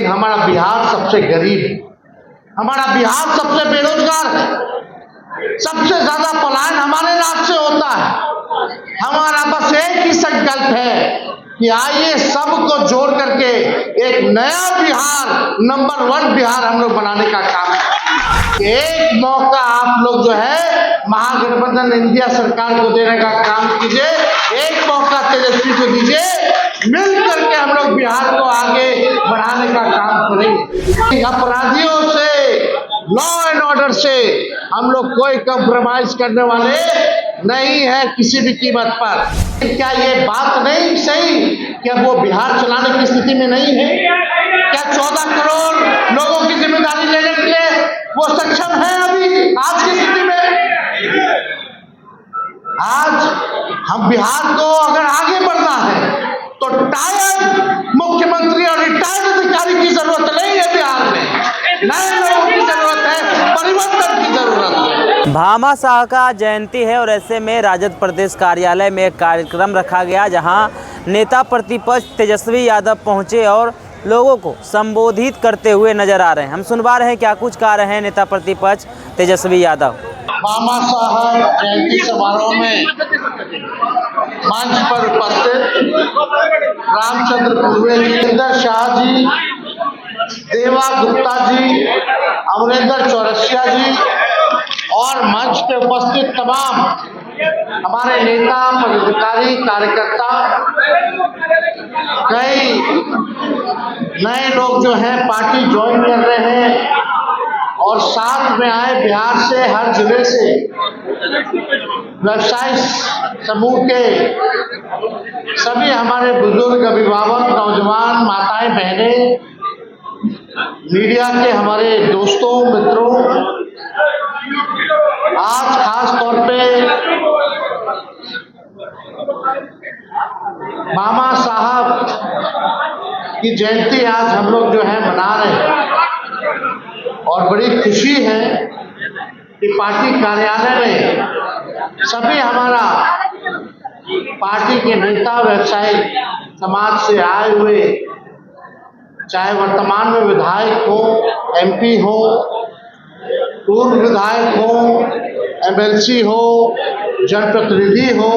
हमारा बिहार सबसे गरीब है, हमारा बिहार सबसे बेरोजगार है, सबसे ज्यादा पलायन हमारे राज्य से होता है। हमारा बस एक ही संकल्प है कि आइए सबको जोड़ करके एक नया बिहार, नंबर 1 बिहार हम लोग बनाने का काम करें। एक मौका आप लोग जो है महागठबंधन इंडिया सरकार को देने का काम कीजिए, एक मौका तेजस्वी को दीजिए, मिल करके हम लोग बिहार को आगे बढ़ाने का काम करेंगे। अपराधियों से, लॉ एंड ऑर्डर से हम लोग कोई कॉम्प्रोमाइज करने वाले नहीं है किसी भी कीमत पर। क्या ये बात नहीं सही कि अब वो बिहार चलाने की स्थिति में नहीं है? क्या 14 करोड़ लोगों की जिम्मेदारी लेने के लिए वो सक्षम है अभी आज की स्थिति में? आज हम बिहार को अगर आगे बढ़ना है तो टायर्ड मुख्यमंत्री और रिटायर्ड अधिकारी की जरूरत नहीं है, बिहार में नए लोगों की जरूरत है, परिवर्तन की जरूरत है। भामा शाह का जयंती है और ऐसे में राजद प्रदेश कार्यालय में एक कार्यक्रम रखा गया जहां नेता प्रतिपक्ष तेजस्वी यादव पहुंचे और लोगों को संबोधित करते हुए नजर आ रहे हैं। हम सुनवा रहे हैं क्या कुछ कह रहे हैं नेता प्रतिपक्ष तेजस्वी यादव। भामा शाह जयंती समारोह में मंच पर उपस्थित रामचंद्र पूर्वे जी, इंदर शाह जी, देवा गुप्ता जी, अमरेंद्र चौरसिया जी और मंच पे उपस्थित तमाम हमारे नेता, पदाधिकारी, कार्यकर्ता, कई नए लोग जो हैं पार्टी ज्वाइन कर रहे हैं और साथ में आए बिहार से, हर जिले से व्यवसायी समूह के सभी हमारे बुजुर्ग, अभिभावक, नौजवान, माताएं, बहनें, मीडिया के हमारे दोस्तों, मित्रों, आज खास तौर पे भामा साहब की जयंती आज हम लोग जो है मना रहे हैं और बड़ी खुशी है कि पार्टी कार्यालय में सभी हमारा पार्टी के नेता, व्यवसायी समाज से आए हुए, चाहे वर्तमान में विधायक हो, एमपी हो, पूर्व विधायक हो, एमएलसी हो, जनप्रतिनिधि हो,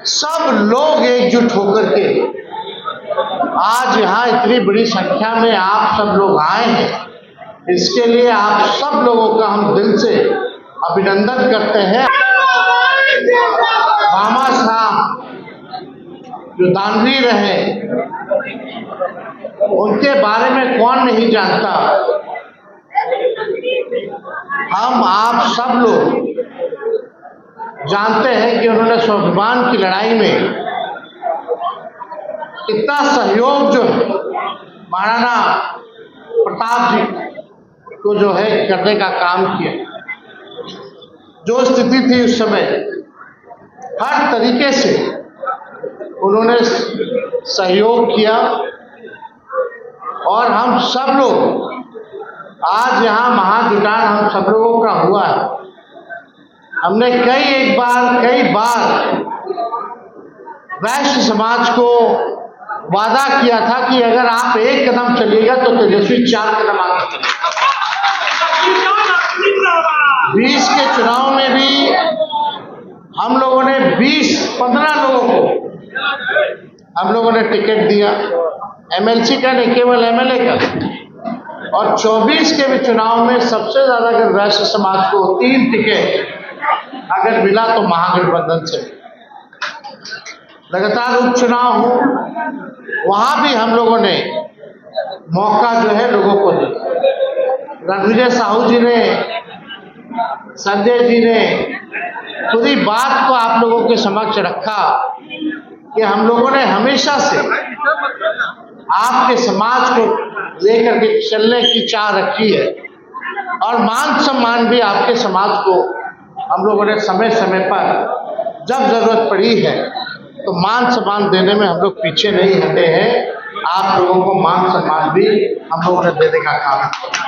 सब लोग एकजुट होकर के आज यहाँ इतनी बड़ी संख्या में आप सब लोग आए हैं, इसके लिए आप सब लोगों का हम दिल से अभिनंदन करते हैं। भामा शाह जो दानवीर रहे, उनके बारे में कौन नहीं जानता। हम आप सब लोग जानते हैं कि उन्होंने स्वाभिमान की लड़ाई में कितना सहयोग जो महाराणा प्रताप जी को जो है करने का काम किया। जो स्थिति थी उस समय, हर तरीके से उन्होंने सहयोग किया और हम सब लोग आज यहाँ महाजुटान हम सब लोगों का हुआ है। हमने कई बार वैश्य समाज को वादा किया था कि अगर आप एक कदम चलिएगा तो तेजस्वी 4 कदम आगे चलेगा। 20 के चुनाव में भी हम लोगों ने 15 लोगों को हम लोगों ने टिकट दिया, एमएलसी का नहीं, केवल एमएलए का। और 24 के भी चुनाव में सबसे ज्यादा अगर वैश्य समाज को 3 टिकट अगर मिला तो महागठबंधन से। लगातार उपचुनाव हो, वहां भी हम लोगों ने मौका जो है लोगों को दिया। रणविजय साहू जी ने, संजय जी ने पूरी बात को आप लोगों के समक्ष रखा कि हम लोगों ने हमेशा से आपके समाज को लेकर के चलने की चाह रखी है और मान सम्मान भी आपके समाज को हम लोगों ने समय समय पर जब जरूरत पड़ी है तो मान सम्मान देने में हम लोग पीछे नहीं हटे हैं। आप लोगों को मान सम्मान भी हम लोगों ने देने का काम किया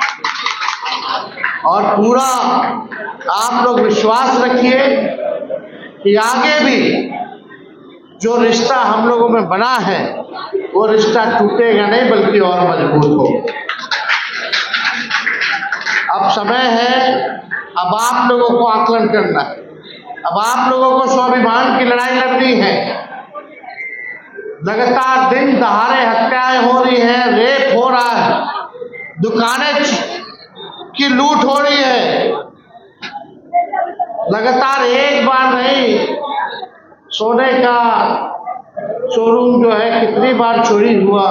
और पूरा आप लोग विश्वास रखिए कि आगे भी जो रिश्ता हम लोगों में बना है वो रिश्ता टूटेगा नहीं बल्कि और मजबूत होगा। अब समय है, अब आप लोगों को आकलन करना है, अब आप लोगों को स्वाभिमान की लड़ाई लड़नी है। लगातार दिन दहाड़े हत्याएं हो रही हैं, रेप हो रहा है, दुकानें की लूट हो रही है, लगातार एक बार नहीं, सोने का शोरूम जो है कितनी बार चोरी हुआ,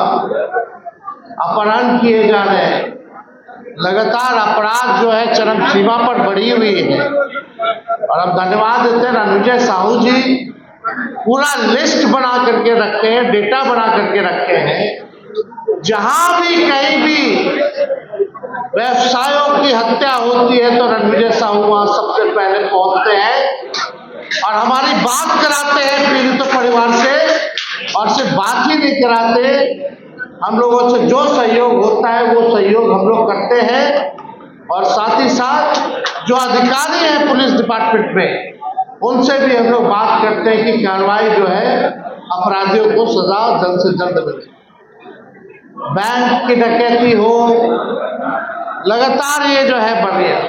अपहरण किए जा रहे हैं, लगातार अपराध जो है चरम सीमा पर बढ़ी हुई है। और अब धन्यवाद देते हैं रणविजय साहू जी, पूरा लिस्ट बना करके रखे हैं, डेटा बना करके रखे हैं। जहां भी कहीं भी व्यवसायों की हत्या होती है तो रणविजय साहू वहां सबसे पहले पहुंचते हैं और हमारी बात कराते हैं पीड़ित परिवार से, और सिर्फ बात ही नहीं कराते, हम लोगों से जो सहयोग होता है वो सहयोग हम लोग करते हैं। और साथ ही साथ जो अधिकारी हैं पुलिस डिपार्टमेंट में, उनसे भी हम लोग बात करते हैं कि कार्रवाई जो है अपराधियों को सजा जल्द से जल्द मिले। बैंक की डकैती हो, लगातार ये जो है बढ़ रही है।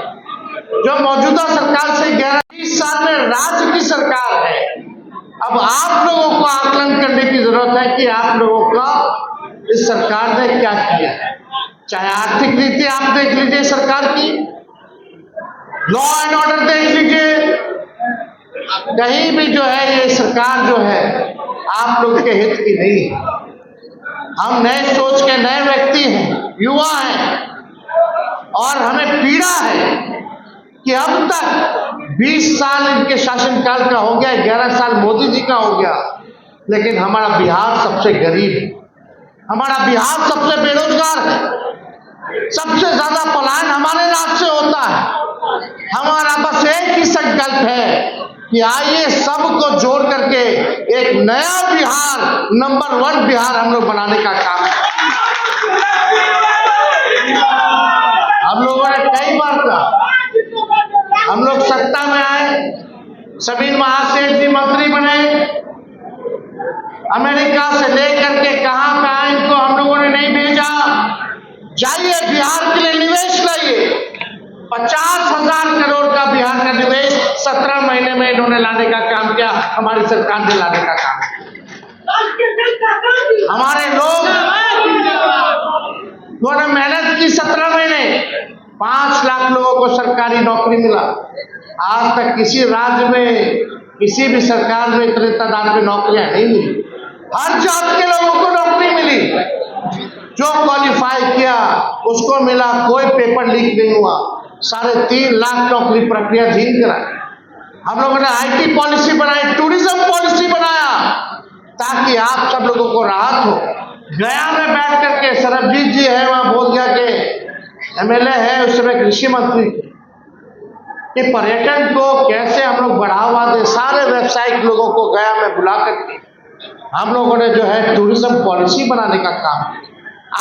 जो मौजूदा सरकार से 11-20 साल में राज्य की सरकार है, अब आप लोगों को आकलन करने की जरूरत है कि आप लोगों का इस सरकार ने क्या किया है। चाहे आर्थिक नीति आप देख लीजिए सरकार की, लॉ एंड ऑर्डर देख लीजिए, कहीं भी जो है ये सरकार जो है आप लोग के हित की नहीं है। हम नए सोच के नए व्यक्ति हैं, युवा हैं, और हमें पीड़ा है कि अब तक 20 साल इनके शासनकाल का हो गया, 11 साल मोदी जी का हो गया, लेकिन हमारा बिहार सबसे गरीब है, हमारा बिहार सबसे बेरोजगार है, सबसे ज्यादा पलायन हमारे राज्य से होता है। हमारा बस एक ही संकल्प है कि आइए सबको जोड़ करके एक नया बिहार, नंबर 1 बिहार हम लोग बनाने का काम है। हम लोगों ने कई बार कहा, हम लोग सत्ता में आए, समीर महासेठ जी मंत्री बने, अमेरिका से लेकर के कहां पे आए इनको हम लोगों ने नहीं भेजा, जाइए बिहार के लिए निवेश लाइए। 50,000 करोड़ का बिहार का निवेश 17 महीने में इन्होंने लाने का काम किया, हमारी सरकार ने लाने का काम किया। हमारे लोग उन्होंने मेहनत की, 17 महीने 5 लाख लोगों को सरकारी नौकरी मिला। आज तक किसी राज्य में, किसी भी सरकार में इतने तादाद में नौकरियां नहीं मिली। हर जात के लोगों को नौकरी मिली, जो क्वालिफाई किया उसको मिला, कोई पेपर लीक नहीं हुआ। 3.5 लाख नौकरी प्रक्रिया झील कराई। हम लोगों ने IT पॉलिसी बनाई, टूरिज्म पॉलिसी बनाया, ताकि आप सब लोगों को राहत हो। गया में बैठ करके सरबजीत जी है, वहां बोल गया कि MLA है, उस समय कृषि मंत्री, कि पर्यटन को कैसे हम लोग बढ़ावा दें। सारे व्यावसायिक लोगों को गया में बुला करके हम लोगों ने जो है टूरिज्म पॉलिसी बनाने का काम किया,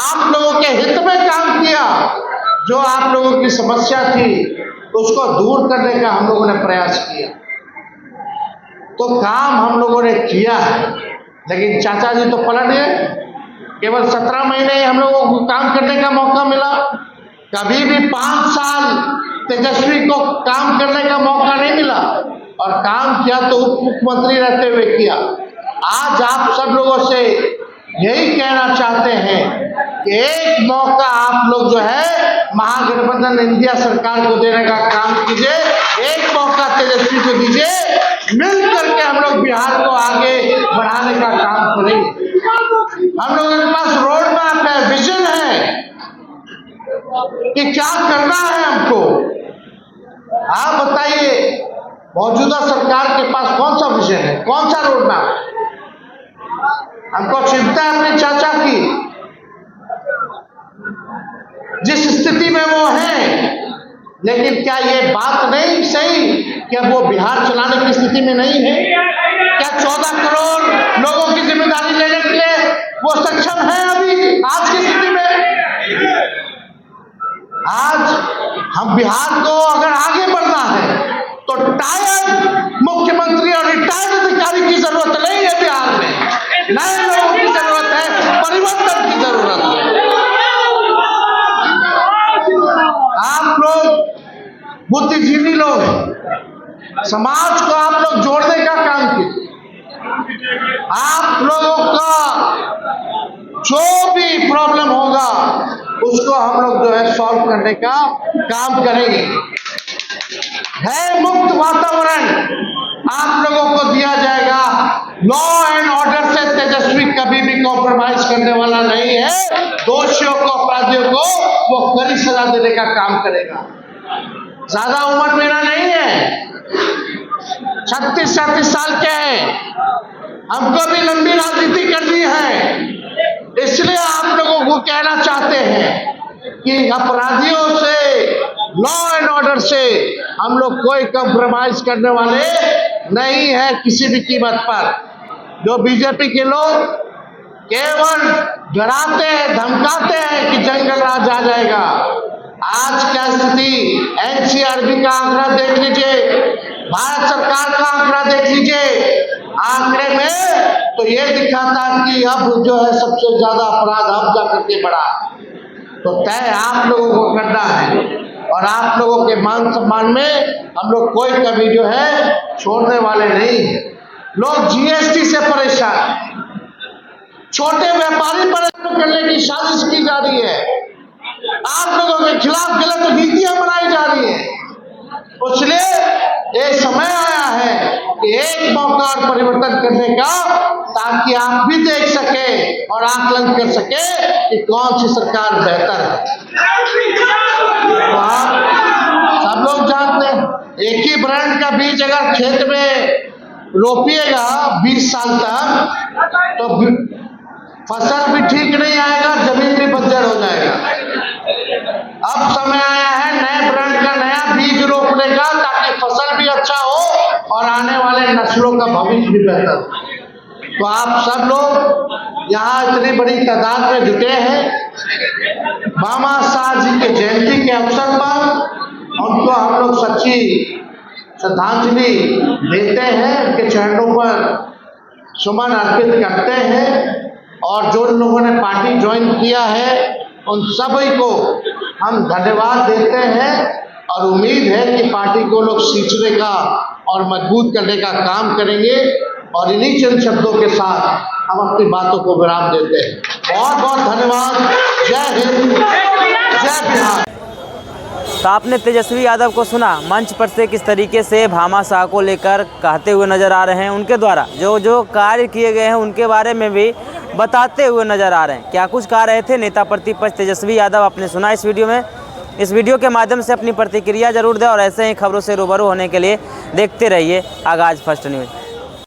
आप लोगों के हित में काम किया। जो आप लोगों की समस्या थी उसको दूर करने का हम लोगों ने प्रयास किया, तो काम हम लोगों ने किया है। लेकिन चाचा जी तो पलट गए, केवल 17 महीने हम लोगों को काम करने का मौका मिला। कभी भी 5 साल तेजस्वी को काम करने का मौका नहीं मिला, और काम किया तो उप मुख्यमंत्री रहते हुए किया। आज आप सब लोगों से यही कहना चाहते हैं कि एक मौका आप लोग जो है महागठबंधन इंडिया सरकार को देने का काम कीजिए, एक मौका तेजस्वी को दीजिए, मिल करके हम लोग बिहार को आगे बढ़ाने का काम करेंगे। हम लोगों के पास रोड मैप है, विजन है कि क्या करना है हमको। आप बताइए, मौजूदा सरकार के पास कौन सा विजन है, कौन सा रोड मैप है? हमको चिंता है अपने चाचा की, जिस स्थिति में वो है, लेकिन क्या ये बात नहीं सही कि अब वो बिहार चलाने की स्थिति में नहीं है? क्या 14 करोड़ लोगों की जिम्मेदारी लेने के लिए वो सक्षम है अभी आज की स्थिति में? आज हम बिहार को अगर आगे बढ़ना है तो टायर मुख्यमंत्री मुख्यमंत्री और रिटायर्ड अधिकारी की जरूरत नहीं है बिहार में, नए लोगों की जरूरत है, परिवर्तन की जरूरत है। आप लोग बुद्धिजीवी लोग हैं, समाज को आप लोग जोड़ने का काम कीजिए। आप लोगों का जो भी प्रॉब्लम होगा उसको हम लोग जो है सॉल्व करने का काम करेंगे। है मुक्त वातावरण आप लोगों को दिया जाएगा। लॉ एंड ऑर्डर से तेजस्वी कभी भी कॉम्प्रोमाइज करने वाला नहीं है। दोषियों को, अपराधियों को वो कड़ी सजा देने का काम करेगा। ज्यादा उम्र मेरा नहीं है, 36-37 साल के हैं, हमको भी लंबी राजनीति करनी है। इसलिए आप लोगों को कहना चाहते हैं कि अपराधियों से, लॉ एंड ऑर्डर से हम लोग कोई कॉम्प्रोमाइज करने वाले नहीं है किसी भी कीमत पर। जो बीजेपी के लोग केवल डराते हैं, धमकाते हैं कि जंगल राज आ जाएगा। आज क्या स्थिति, एनसीआरबी का आंकड़ा देख लीजिए, भारत सरकार का आंकड़ा देख लीजिए। आंकड़े में तो ये दिखाता कि अब जो है सबसे ज्यादा अपराध अब जाकर के बढ़ा। तो तय आप लोगों को करना है और आप लोगों के मान सम्मान में हम लोग कोई कभी जो है छोड़ने वाले नहीं है। लोग जीएसटी से परेशान, छोटे व्यापारी परेशान करने की साजिश की जा रही है। आप लोगों के खिलाफ गलत नीतियां बनाई जा रही है। इसलिए ये समय आया है कि एक मौका और परिवर्तन करने का, ताकि आप भी देख सके और आकलन कर सके कि कौन सी सरकार बेहतर है। तो आप सब लोग जानते हैं, एक ही ब्रांड का बीज अगर खेत में रोपिएगा 20 साल तक तो फसल भी ठीक नहीं आएगा, जमीन भी बंजर हो जाएगा। अब समय आया है नए ब्रांड का नया बीज रोपने का, ताकि फसल भी अच्छा हो और आने वाले नस्लों का भविष्य भी बेहतर हो। तो आप सब लोग यहाँ इतनी बड़ी तादाद में जुटे हैं मामा साहब जी के जयंती के अवसर पर। उनको हम लोग सच्ची श्रद्धांजलि देते हैं, उनके चरणों पर सुमन अर्पित करते हैं। और जो लोगों ने पार्टी ज्वाइन किया है उन सभी को हम धन्यवाद देते हैं और उम्मीद है कि पार्टी को लोग सींचने का और मजबूत करने का काम करेंगे। और इन्हीं चंद शब्दों के साथ हम अपनी बातों को विराम देते हैं। बहुत बहुत धन्यवाद। जय हिंद, जय बिहार। तो आपने तेजस्वी यादव को सुना, मंच पर से किस तरीके से भामाशाह को लेकर कहते हुए नजर आ रहे हैं। उनके द्वारा जो जो कार्य किए गए हैं उनके बारे में भी बताते हुए नजर आ रहे हैं। क्या कुछ कह रहे थे नेता प्रतिपक्ष तेजस्वी यादव, आपने सुना इस वीडियो में। इस वीडियो के माध्यम से अपनी प्रतिक्रिया जरूर दें और ऐसे ही खबरों से रूबरू होने के लिए देखते रहिए आगाज़ फर्स्ट न्यूज़।